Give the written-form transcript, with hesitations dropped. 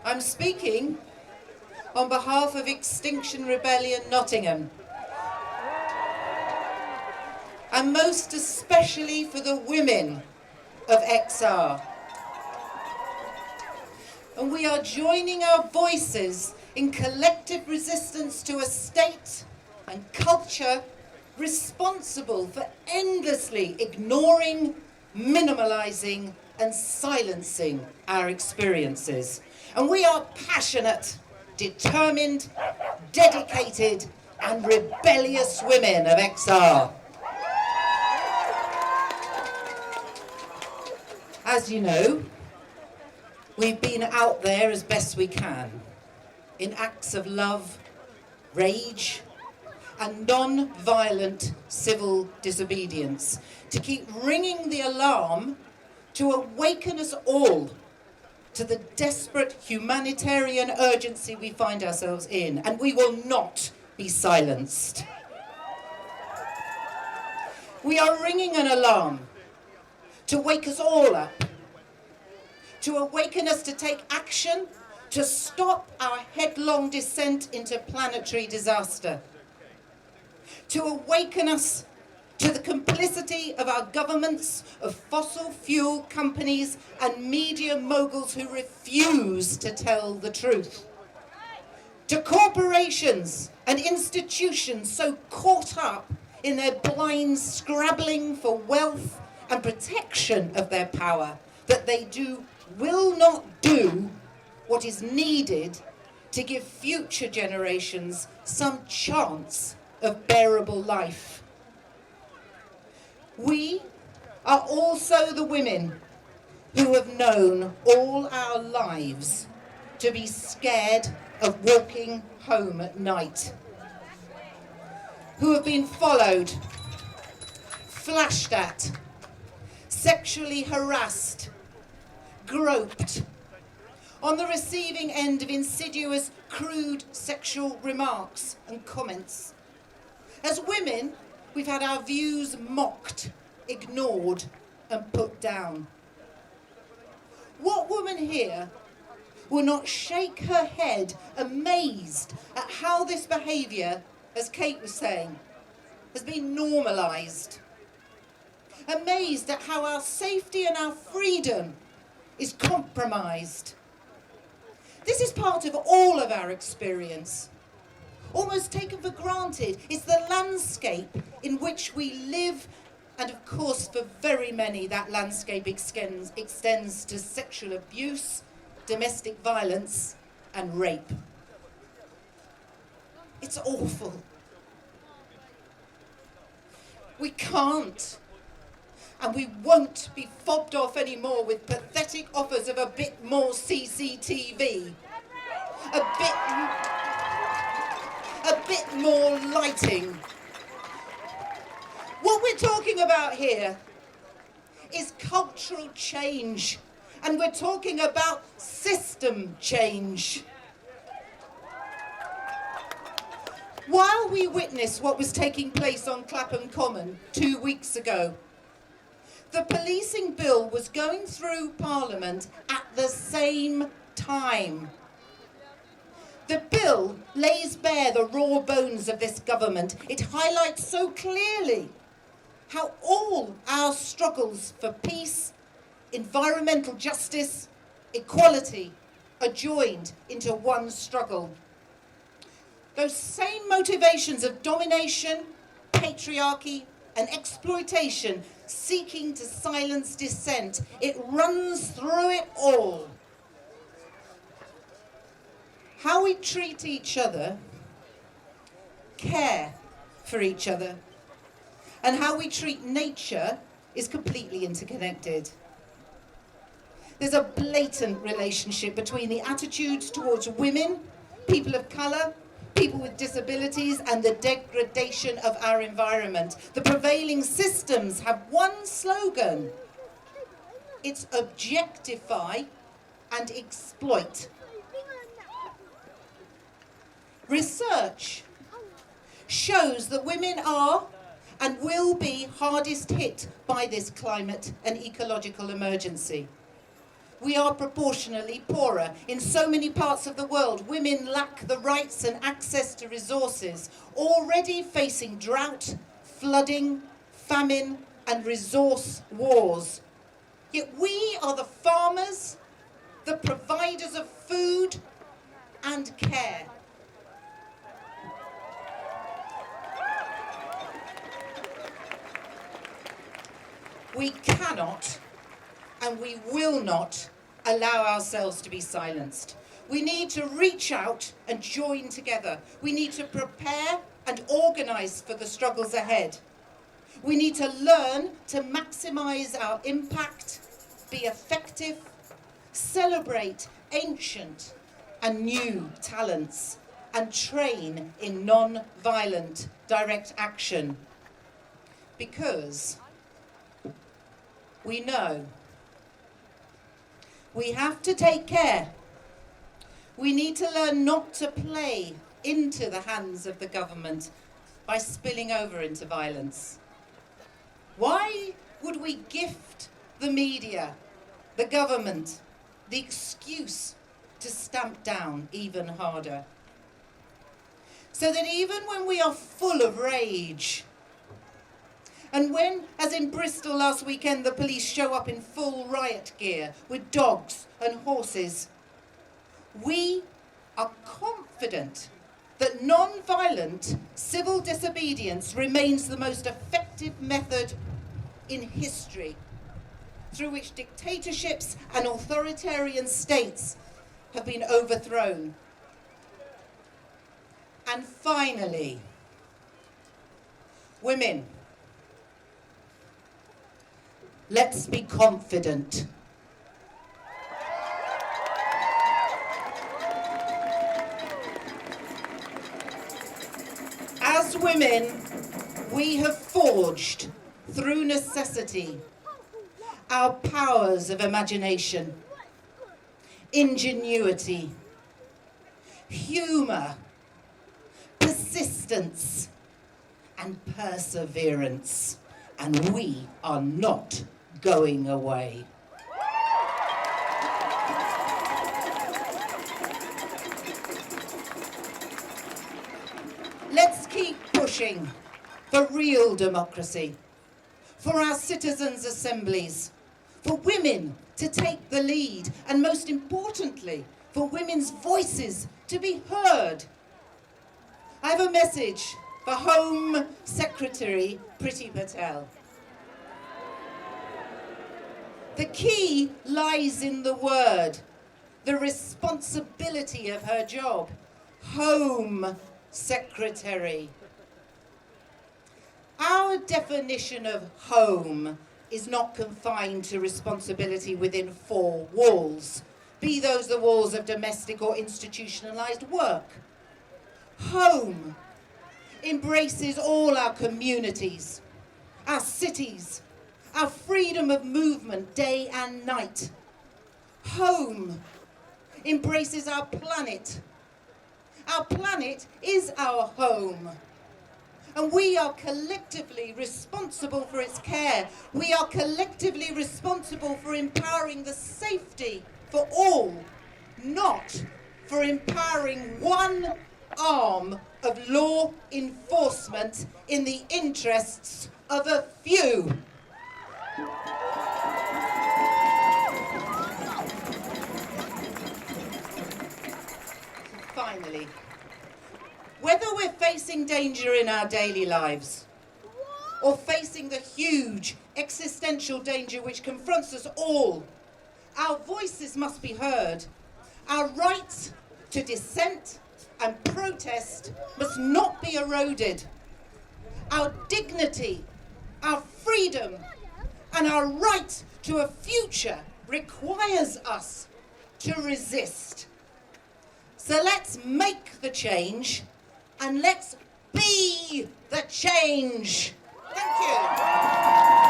I'm speaking on behalf of Extinction Rebellion Nottingham, and most especially for the women of XR. And we are joining our voices in collective resistance to a state and culture responsible for endlessly ignoring, minimalising and silencing our experiences. And we are passionate, determined, dedicated and rebellious women of XR. As you know, we've been out there as best we can in acts of love, rage and non-violent civil disobedience to keep ringing the alarm to awaken us all to the desperate humanitarian urgency we find ourselves in, and we will not be silenced. We are ringing an alarm to wake us all up, to awaken us to take action, to stop our headlong descent into planetary disaster, to awaken us to the complicity of our governments, of fossil fuel companies and media moguls who refuse to tell the truth, to corporations and institutions so caught up in their blind scrabbling for wealth and protection of their power that they will not do what is needed to give future generations some chance of bearable life. We are also the women who have known all our lives to be scared of walking home at night, who have been followed, flashed at, sexually harassed, groped, on the receiving end of insidious, crude sexual remarks and comments. As women, we've had our views mocked, ignored and put down. What woman here will not shake her head amazed at how this behaviour, as Kate was saying, has been normalised? Amazed at how our safety and our freedom is compromised. This is part of all of our experience, almost taken for granted. It's the landscape in which we live, and of course for very many that landscape extends to sexual abuse, domestic violence and rape. It's awful. We can't and we won't be fobbed off anymore with pathetic offers of a bit more CCTV, a bit more lighting. What we're talking about here is cultural change, and we're talking about system change. While we witnessed what was taking place on Clapham Common 2 weeks ago, the policing bill was going through Parliament at the same time. The bill lays bare the raw bones of this government. It highlights so clearly how all our struggles for peace, environmental justice, equality are joined into one struggle. Those same motivations of domination, patriarchy and exploitation seeking to silence dissent, it runs through it all. How we treat each other, care for each other, and how we treat nature is completely interconnected. There's a blatant relationship between the attitudes towards women, people of colour, people with disabilities and the degradation of our environment. The prevailing systems have one slogan. It's objectify and exploit. Research shows that women are and will be hardest hit by this climate and ecological emergency. We are proportionally poorer. In so many parts of the world, women lack the rights and access to resources, already facing drought, flooding, famine, and resource wars. Yet we are the farmers, the providers of food and care. We cannot and we will not allow ourselves to be silenced. We need to reach out and join together. We need to prepare and organise for the struggles ahead. We need to learn to maximise our impact, be effective, celebrate ancient and new talents, and train in non-violent direct action. Because we know we have to take care. We need to learn not to play into the hands of the government by spilling over into violence. Why would we gift the media, the government, the excuse to stamp down even harder? So that even when we are full of rage, and when, as in Bristol last weekend, the police show up in full riot gear with dogs and horses, we are confident that non-violent civil disobedience remains the most effective method in history through which dictatorships and authoritarian states have been overthrown. And finally, women. Let's be confident. As women, we have forged, through necessity, our powers of imagination, ingenuity, humour, persistence, and perseverance. And we are not going away. Let's keep pushing for real democracy, for our citizens' assemblies, for women to take the lead, and most importantly, for women's voices to be heard. I have a message for Home Secretary Priti Patel. The key lies in the word, the responsibility of her job. Home Secretary. Our definition of home is not confined to responsibility within four walls, be those the walls of domestic or institutionalized work. Home embraces all our communities, our cities, our freedom of movement day and night. Home embraces our planet. Our planet is our home. And we are collectively responsible for its care. We are collectively responsible for empowering the safety for all, not for empowering one arm of law enforcement in the interests of a few. Finally, whether we're facing danger in our daily lives or facing the huge existential danger which confronts us all, our voices must be heard. Our right to dissent and protest must not be eroded. Our dignity, our freedom, and our right to a future requires us to resist. So let's make the change and let's be the change. Thank you.